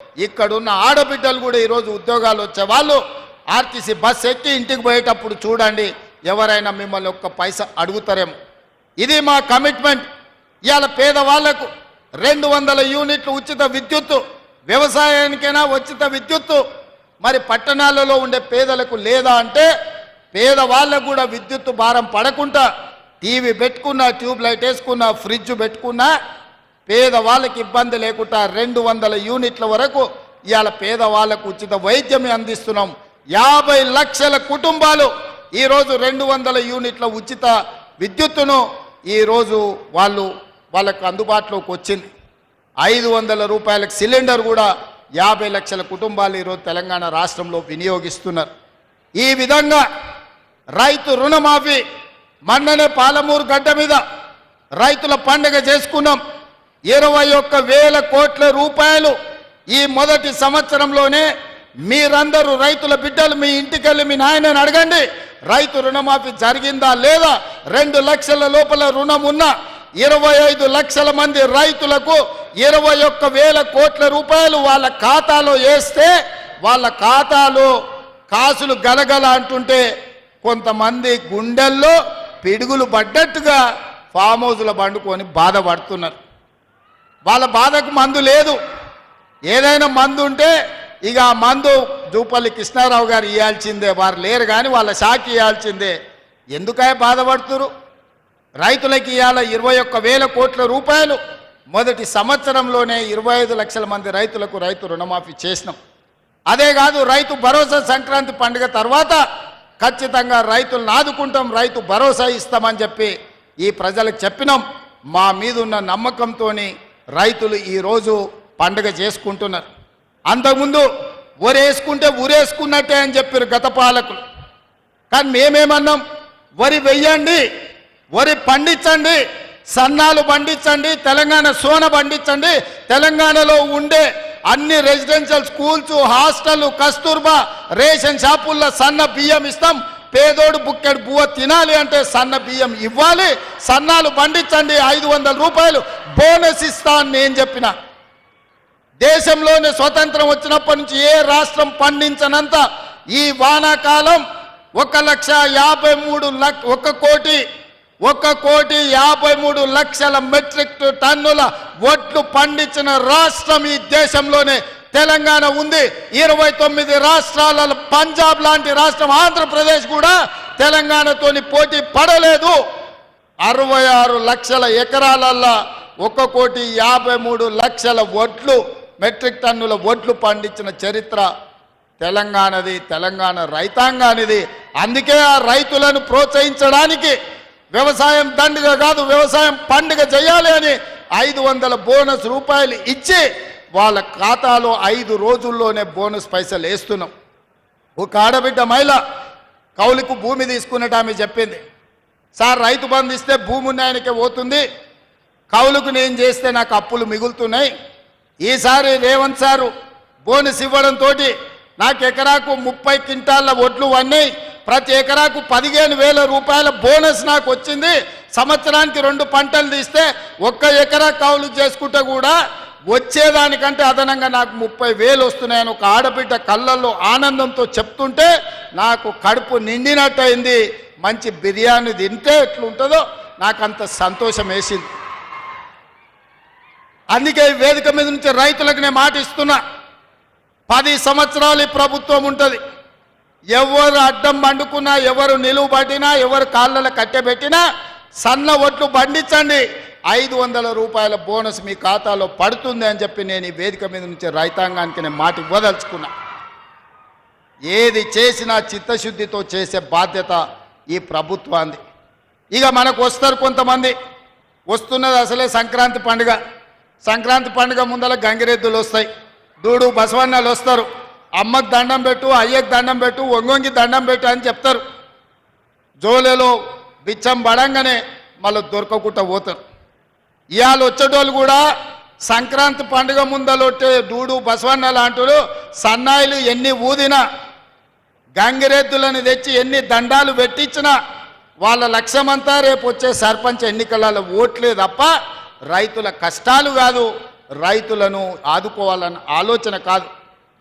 ఇక్కడున్న ఆడబిడ్డలు కూడా ఈరోజు ఉద్యోగాలు వచ్చే వాళ్ళు ఆర్టీసీ బస్ ఎక్కి ఇంటికి పోయేటప్పుడు చూడండి, ఎవరైనా మిమ్మల్ని ఒక్క పైసా అడుగుతారేమో. ఇది మా కమిట్మెంట్. ఇవాళ పేదవాళ్లకు 200 యూనిట్లు ఉచిత విద్యుత్తు, వ్యవసాయానికైనా ఉచిత విద్యుత్తు. మరి పట్టణాలలో ఉండే పేదలకు లేదా అంటే పేదవాళ్ళకు కూడా విద్యుత్తు భారం పడకుండా టీవీ పెట్టుకున్నా, ట్యూబ్ లైట్ వేసుకున్నా, ఫ్రిడ్జ్ పెట్టుకున్నా పేదవాళ్ళకి ఇబ్బంది లేకుండా 200 యూనిట్ల వరకు ఇవాళ పేదవాళ్ళకు ఉచిత వైద్యం అందిస్తున్నాం. 50 లక్షల కుటుంబాలు ఈరోజు 200 యూనిట్ల ఉచిత విద్యుత్తును ఈరోజు వాళ్ళకు అందుబాటులోకి వచ్చింది. 500 రూపాయలకు సిలిండర్ కూడా 50 లక్షల కుటుంబాలు ఈరోజు తెలంగాణ రాష్ట్రంలో వినియోగిస్తున్నారు. ఈ విధంగా రైతు రుణమాఫీ మొన్ననే పాలమూరు గడ్డ మీద రైతుల పండుగ చేసుకున్నాం. 21,000 కోట్ల రూపాయలు ఈ మొదటి సంవత్సరంలోనే. మీరందరూ రైతుల బిడ్డలు మీ ఇంటికెళ్ళి మీ నాయనని అడగండి, రైతు రుణమాఫీ జరిగిందా లేదా. 2 లక్షల లోపల రుణం ఉన్న 25 లక్షల మంది రైతులకు 21,000 కోట్ల రూపాయలు వాళ్ళ ఖాతాలో వేస్తే వాళ్ళ ఖాతాలో కాసులు గలగల అంటుంటే కొంతమంది గుండెల్లో పిడుగులు పడ్డట్టుగా ఫామ్ హౌస్లో పండుకొని బాధపడుతున్నారు. వాళ్ళ బాధకు మందు లేదు. ఏదైనా మందు ఉంటే ఇక ఆ మందు జూపల్లి కృష్ణారావు గారు ఇవ్వాల్సిందే, వారు లేరు కానీ వాళ్ళ శాఖ ఇవ్వాల్సిందే. ఎందుకై బాధపడుతురు? రైతులకి ఇవాళ 21,000 కోట్ల రూపాయలు మొదటి సంవత్సరంలోనే 25 లక్షల మంది రైతులకు రైతు రుణమాఫీ చేసినాం. అదే కాదు, రైతు భరోసా సంక్రాంతి పండుగ తర్వాత ఖచ్చితంగా రైతులను ఆదుకుంటాం, రైతు భరోసా ఇస్తామని చెప్పి ఈ ప్రజలకు చెప్పినాం. మా మీద ఉన్న నమ్మకంతో రైతులు ఈరోజు పండుగ చేసుకుంటున్నారు. అంతకుముందు వరేసుకుంటే ఊరేసుకున్నట్టే అని చెప్పారు గత పాలకులు. కానీ మేమేమన్నాం, వరి వెయ్యండి, వరి పండించండి, సన్నాలు పండించండి, తెలంగాణ సోన పండించండి, తెలంగాణలో ఉండే అన్ని రెసిడెన్షియల్ స్కూల్స్, హాస్టళ్ళు, కస్తూర్బా రేషన్ షాపుల్లో సన్న బియ్యం ఇస్తాం. పేదోడు బుక్కెడు బువ్వ తినాలి అంటే సన్న బియ్యం ఇవ్వాలి, సన్నాలు పండించండి, 500 రూపాయలు బోనస్ ఇస్తా అని నేను చెప్పిన. దేశంలోనే స్వతంత్రం వచ్చినప్పటి నుంచి ఏ రాష్ట్రం పండించనంత ఈ వానాకాలం 1,53,00,000 మెట్రిక్ టన్నుల వడ్లు పండించిన రాష్ట్రం ఈ దేశంలోనే తెలంగాణ ఉంది. 29 రాష్ట్రాలలో పంజాబ్ లాంటి రాష్ట్రం ఆంధ్రప్రదేశ్ కూడా తెలంగాణతోని పోటీ పడలేదు. 66 లక్షల ఎకరాలలో 1,53,00,000 వడ్లు మెట్రిక్ టన్నుల వడ్లు పండించిన చరిత్ర తెలంగాణది, తెలంగాణ రైతాంగానిది. అందుకే ఆ రైతులను ప్రోత్సహించడానికి వ్యవసాయం దండుగ కాదు, వ్యవసాయం పండుగ చేయాలి అని 500 బోనస్ రూపాయలు ఇచ్చి వాళ్ళ ఖాతాలో 5 రోజుల్లోనే బోనస్ పైసలు వేస్తున్నాం. ఒక ఆడబిడ్డ మహిళ కౌలుకు భూమి తీసుకున్నట్టు ఆమె చెప్పింది, సార్ రైతు బంధు ఇస్తే భూమి ఉన్నాయనికే పోతుంది, కౌలుకు నేను చేస్తే నాకు అప్పులు మిగులుతున్నాయి. ఈసారి రేవంత్ సారు బోనస్ ఇవ్వడంతో నాకు ఎకరాకు 30 క్వింటాళ్ళ వడ్లు వన్నాయి, ప్రతి ఎకరాకు 15,000 రూపాయల బోనస్ నాకు వచ్చింది. సంవత్సరానికి 2 పంటలు తీస్తే 1 ఎకరా కౌలు చేసుకుంటే కూడా వచ్చేదానికంటే అదనంగా నాకు 30,000 వస్తున్నాయని ఒక ఆడబిడ్డ కళ్ళల్లో ఆనందంతో చెప్తుంటే నాకు కడుపు నిండినట్టయింది. మంచి బిర్యానీ తింటే ఎట్లుంటుందో నాకు అంత సంతోషం వేసింది. అందుకే ఈ వేదిక మీద నుంచి రైతులకు నేను మాట ఇస్తున్నా, 10 సంవత్సరాలు ఈ ప్రభుత్వం ఉంటుంది. ఎవరు అడ్డం పండుకున్నా, ఎవరు నిలువు పట్టినా, ఎవరు కాళ్ళలో కట్టెబెట్టినా సన్న ఒట్లు పండించండి, 500 రూపాయల బోనస్ మీ ఖాతాలో పడుతుంది అని చెప్పి నేను ఈ వేదిక మీద నుంచి రైతాంగానికి నేను మాట ఇవ్వదలుచుకున్నా. ఏది చేసినా చిత్తశుద్ధితో చేసే బాధ్యత ఈ ప్రభుత్వాన్ని. ఇక మనకు వస్తారు కొంతమంది, వస్తున్నది అసలే సంక్రాంతి పండుగ. సంక్రాంతి పండుగ ముందర గంగిరెద్దులు వస్తాయి, దూడు బసవన్నలు వస్తారు, అమ్మకు దండం పెట్టు, అయ్యకు దండం పెట్టు, ఒంగొంగి దండం పెట్టు అని చెప్తారు. జోలేలో బిచ్చం పడంగానే మళ్ళీ దొరకకుండా పోతారు. ఇవాళ వచ్చేటోళ్ళు కూడా సంక్రాంతి పండుగ ముందలొట్టే దూడు బసవన్న లాంటి సన్నాయిలు ఎన్ని ఊదినా, గంగిరెద్దులను తెచ్చి ఎన్ని దండాలు పెట్టించినా వాళ్ళ లక్ష్యమంతా రేపు వచ్చే సర్పంచ్ ఎన్నికలలో ఓట్లే తప్ప రైతుల కష్టాలు కాదు, రైతులను ఆదుకోవాలన్న ఆలోచన కాదు.